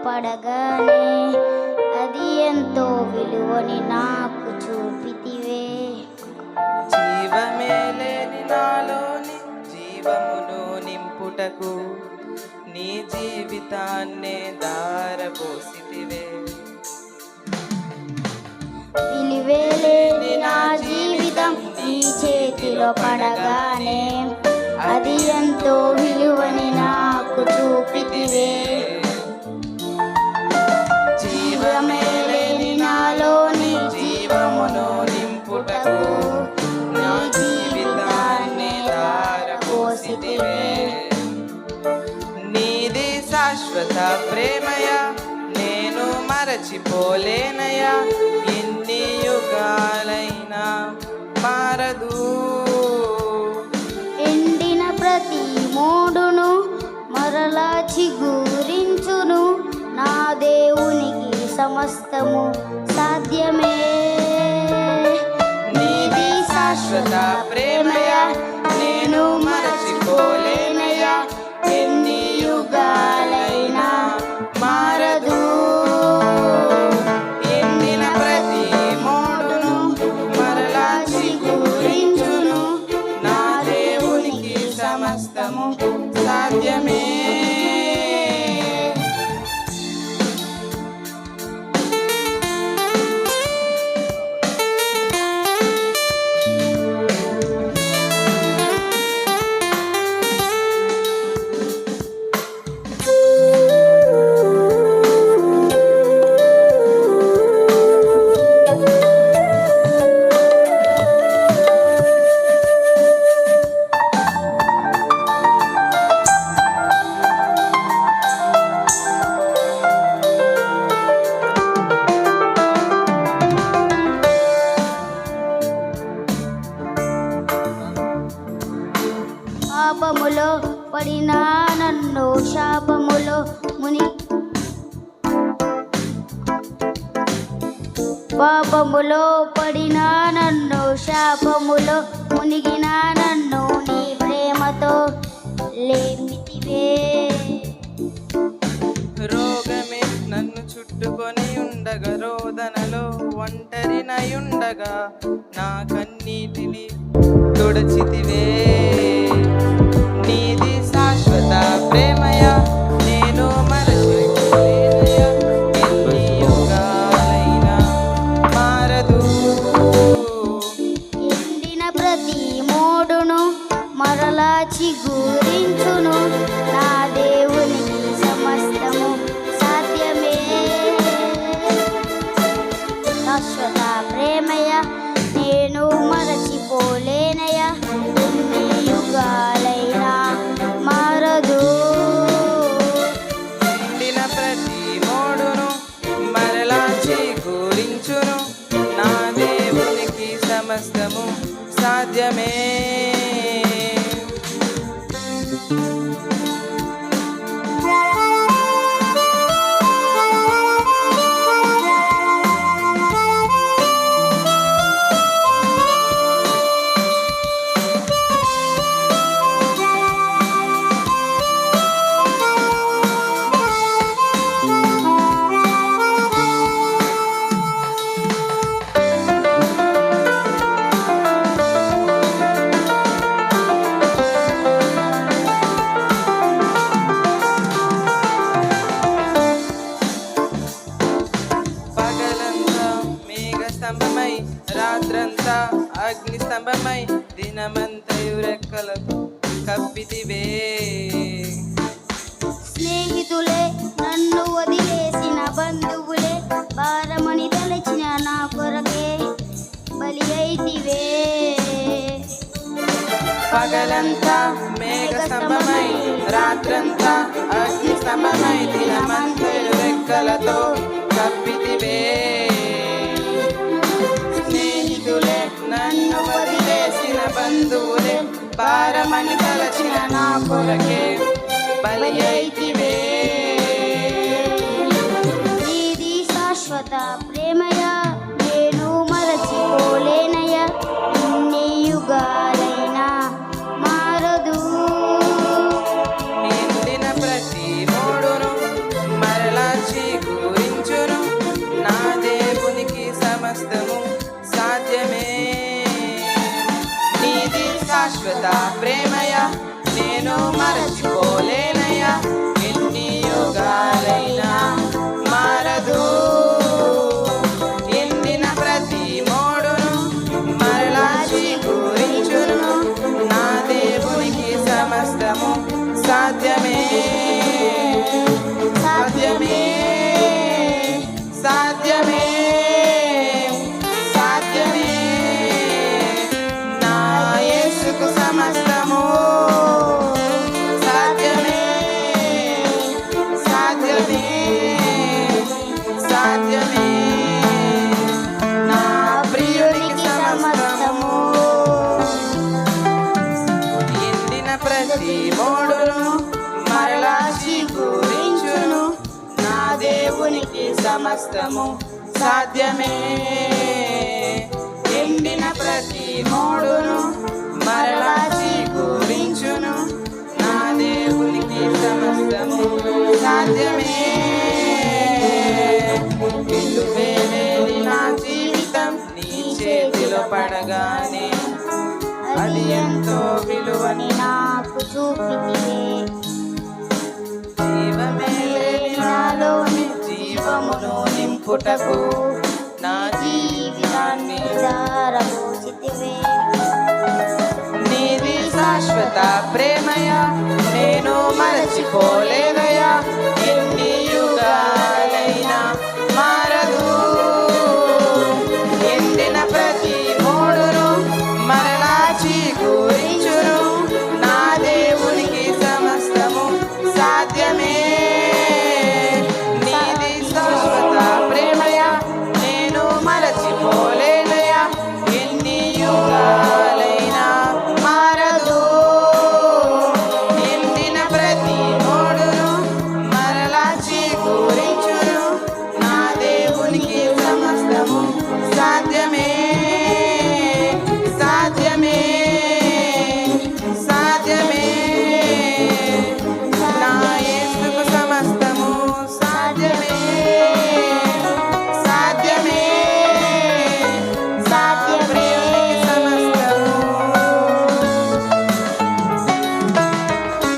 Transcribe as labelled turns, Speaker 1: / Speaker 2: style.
Speaker 1: పడగానే అది ఎంతో విలువని నాకు చూపితివే.
Speaker 2: జీవమే లేని నాలోని జీవమును నింపుటకు నీ జీవితాన్నే దారపోసితివే.
Speaker 1: విలువే లేని నా జీవితం నీ చేతిలో పడగానే అది ఎంతో విలువని నాకు చూపితివే. జీవమే లేని నాలోని
Speaker 2: జీవమును నింపుటకు నా జీవితాన్నే దారపోసితివే. నీది శాశ్వత ప్రేమయ నేను మరచిపోలేనయా. ఎన్ని యుగాలైనా మారదు.
Speaker 1: ఎండిన ప్రతి మోడును మరలా చిగురించును. నా దేవునికి సమస్తము సాధ్యమే.
Speaker 2: నీది శాశ్వత ప్రేమయ నేను మరచిపోలేనయా. ఎన్ని యుగాలైనా మారదు. ఎండిన ప్రతి మోడును మరలా చిగురించును. నా దేవునికి సమస్తము సాధ్యమే.
Speaker 1: పాపములో పడిన నన్ను శాపములో పాపములో పడిన నన్ను శాపములో మునిగిన నన్ను నీ ప్రేమతో లేపితివే.
Speaker 2: రోగమే నన్ను చుట్టుకొని ఉండగా రోదనలో ఒంటరినయుండగా నా కన్నీటిని తుడచితివే. నీది శాశ్వత ప్రేమయ నేను మరచిపోలేనయా. ఎన్ని యుగాలైనా మారదు.
Speaker 1: ఎండిన ప్రతి మోడును మరలా చిగురించును. నా దేవునికి సమస్తము సాధ్యమే. శాశ్వత ప్రేమయ నేను మరచిపోలేనయా. ఎన్ని యుగాలైనా మారదు.
Speaker 2: ఎండిన ప్రతి మోడును మరలా చిగురించును. నా దేవునికి సమస్తము సాధ్యమే. స్తంభమై రాత్రంతా అగ్ని స్తంభమై దినమంతయు రెక్కలతో కప్పితివే.
Speaker 1: స్నేహితులే నన్ను వదిలేసిన బంధువులే భారమని తలచిన నా కొరకే బలి అయితివే.
Speaker 2: పగలంతా మేఘ స్తంభమై రాత్రంతా అగ్ని స్తంభమై దినమంతయు రెక్కలతో కప్పితివే. స్నేహితులే నన్ను వదిలేసిన బంధువులే భారమని తలచిన నా కొరకే బలి అయితివే.
Speaker 1: నీది శాశ్వత ప్రేమయ నేను మరచిపోలేనయా. ఎన్ని యుగాలైనా మారదు.
Speaker 2: ఎండిన ప్రతి మోడును మరలా శాశ్వత ప్రేమయ నేను మరచిపోలేనయ్యా ఎన్ని యుగాలైనా మారదు ఎండిన ప్రతి మోడును మరలా చీకూరించును నా దేవునికి సమస్తము సాధ్యమే సాధ్యమే సాధ్యమే సాధ్యమే నా యేసుకు సమస్తము సాధ్యమే సాధ్యమే సాధ్యమే నా ప్రియునికి సమస్తము ఎండిన ప్రతి మోడును మరలా చీకూరించును నా దేవునికి సమస్తము సాధ్యమే ఎండిన ప్రతి మోడును మరలా చీకూరించును నా దేవునికి సమస్తము సాధ్యమే వెలువేలేని నా జీవితం నీ చేతిలో పడగానే అది ఎంతో విలువని
Speaker 1: నాకు చూపితివే
Speaker 2: జీవమే లేని నాలోని జీవమును నింపుటకు నా జీవితాన్ని
Speaker 1: దారపోచితివే
Speaker 2: నీది శాశ్వత ప్రేమయ నేను మరచిపోలేను